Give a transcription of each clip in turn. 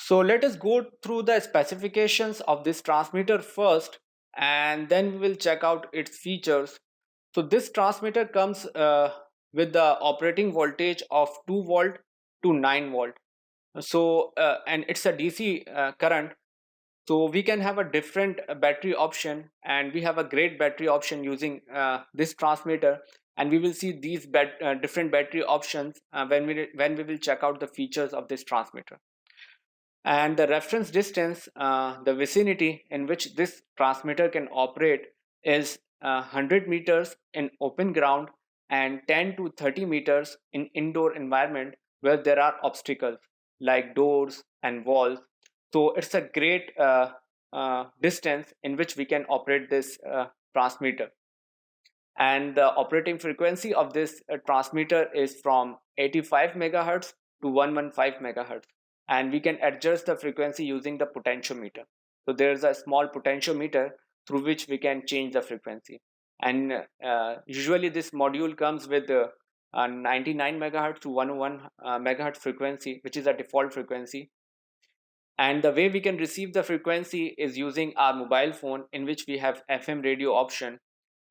So let us go through the specifications of this transmitter first, and then we will check out its features. So this transmitter comes with the operating voltage of 2 volt to 9 volt. And it's a DC current. So we can have a different battery option, and we have a great battery option using this transmitter. And we will see these different battery options when we will check out the features of this transmitter. And the reference distance, the vicinity in which this transmitter can operate, is 100 meters in open ground and 10 to 30 meters in indoor environment where there are obstacles like doors and walls. So it's a great distance in which we can operate this transmitter. And the operating frequency of this transmitter is from 85 megahertz to 115 megahertz, and we can adjust the frequency using the potentiometer. So there's a small potentiometer through which we can change the frequency. And usually this module comes with 99 megahertz to 101 megahertz frequency, which is a default frequency. And the way we can receive the frequency is using our mobile phone, in which we have FM radio option,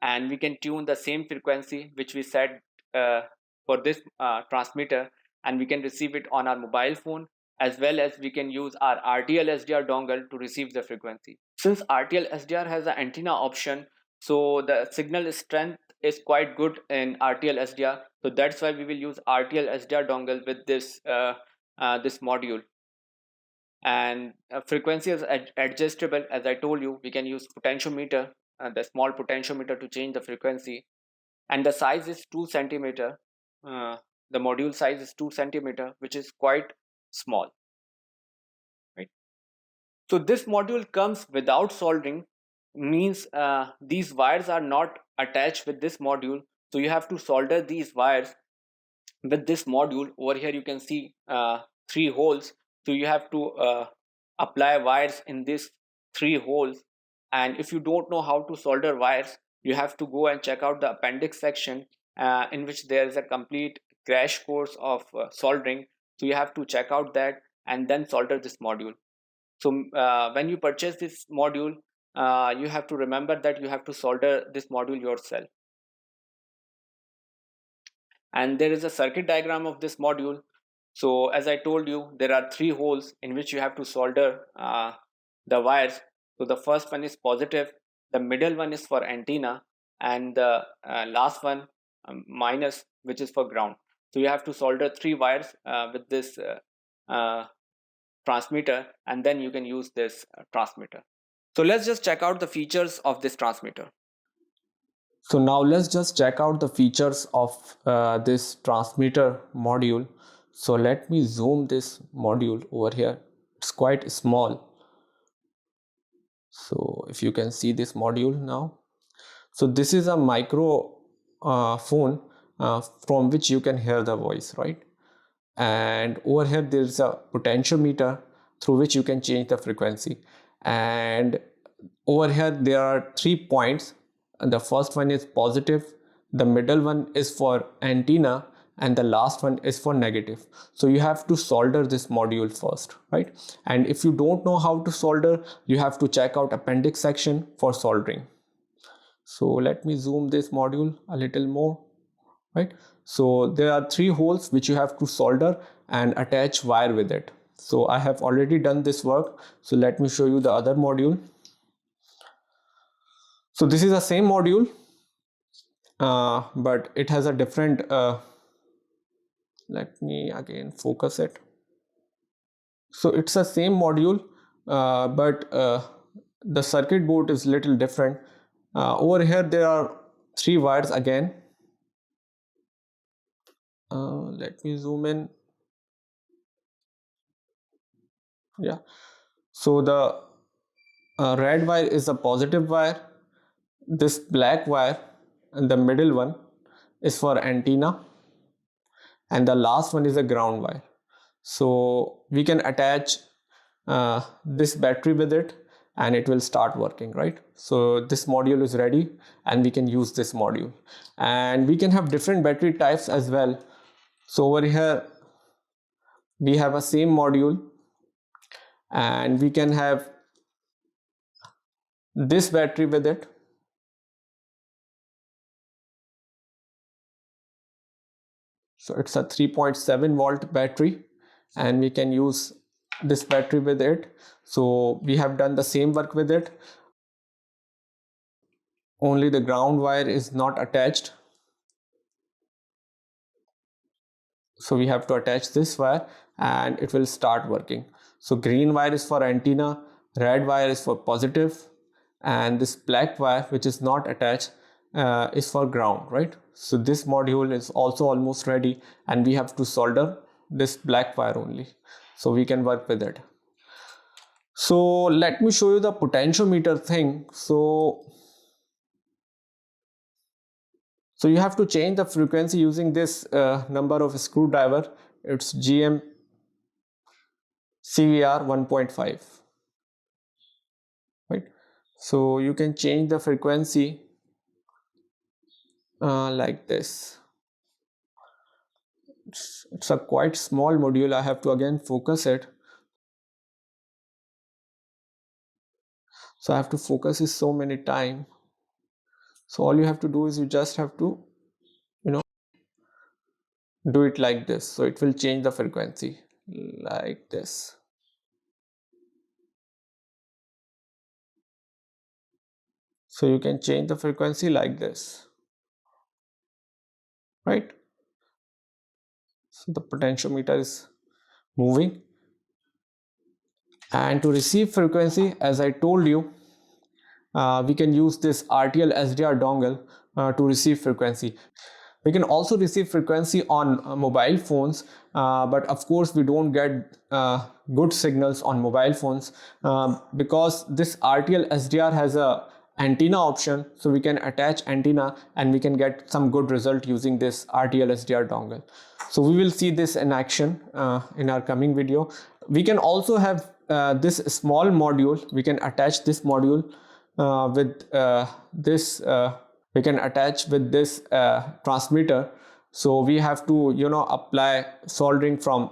and we can tune the same frequency which we set for this transmitter, and we can receive it on our mobile phone, as well as we can use our RTL SDR dongle to receive the frequency. Since RTL SDR has an antenna option, so the signal strength is quite good in RTL SDR. So that's why we will use RTL SDR dongle with this module. And frequency is adjustable. As I told you, we can use potentiometer, the small potentiometer, to change the frequency. And the size is 2 centimeter. The module size is 2 centimeter, which is quite small, right? So this module comes without soldering, means these wires are not attached with this module. So you have to solder these wires with this module. Over here you can see 3 holes. So you have to apply wires in these 3 holes. And if you don't know how to solder wires, you have to go and check out the appendix section, in which there is a complete crash course of soldering. So you have to check out that and then solder this module. So when you purchase this module, you have to remember that you have to solder this module yourself. And there is a circuit diagram of this module. So as I told you, there are 3 holes in which you have to solder the wires. So the first one is positive, the middle one is for antenna, and the last one minus, which is for ground. So you have to solder 3 wires with this transmitter, and then you can use this transmitter. So let's just check out the features of this transmitter. So now let's just check out the features of this transmitter module. So let me zoom this module over here. It's quite small. So if you can see this module now. So this is a micro phone from which you can hear the voice, right? And over here there is a potentiometer through which you can change the frequency. And over here there are 3 points. And the first one is positive, the middle one is for antenna, and the last one is for negative. So you have to solder this module first, right? And if you don't know how to solder, you have to check out appendix section for soldering. So let me zoom this module a little more, right? So there are 3 holes which you have to solder and attach wire with it. So I have already done this work. So let me show you the other module. So this is the same module, but it has a different, let me again focus it. So it's the same module, but the circuit board is little different. Over here there are 3 wires again. Let me zoom in. Yeah. So the red wire is a positive wire. This black wire and the middle one is for antenna, and the last one is a ground wire. So we can attach this battery with it and it will start working, right? So this module is ready and we can use this module, and we can have different battery types as well. So over here we have a same module, and we can have this battery with it. So it's a 3.7 volt battery, and we can use this battery with it. So we have done the same work with it, only the ground wire is not attached. So we have to attach this wire and it will start working. So green wire is for antenna, red wire is for positive, and this black wire which is not attached is for ground, right? So this module is also almost ready, and we have to solder this black wire only, so we can work with it. So let me show you the potentiometer thing. So you have to change the frequency using this number of screwdriver. It's GM CVR 1.5, right? So you can change the frequency like this. It's a quite small module. I have to again focus it. So I have to focus it so many times. So all you have to do is you just have to, do it like this. So it will change the frequency like this. So you can change the frequency like this, right? So the potentiometer is moving. And to receive frequency, as I told you, we can use this RTL SDR dongle to receive frequency. We can also receive frequency on mobile phones, but of course we don't get good signals on mobile phones because this RTL SDR has a antenna option, so we can attach antenna and we can get some good result using this RTL SDR dongle. So we will see this in action in our coming video. We can also have this small module. We can attach this module with this we can attach with this transmitter. So we have to apply soldering from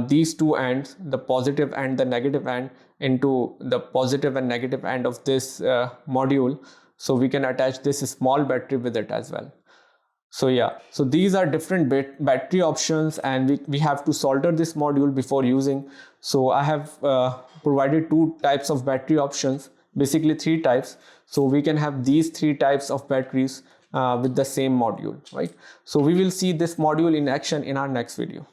these two ends, the positive and the negative end, into the positive and negative end of this module, so we can attach this small battery with it as well. So yeah, so these are different battery options, and we have to solder this module before using. So I have provided two types of battery options, basically three types. So we can have these three types of batteries with the same module, right? So we will see this module in action in our next video.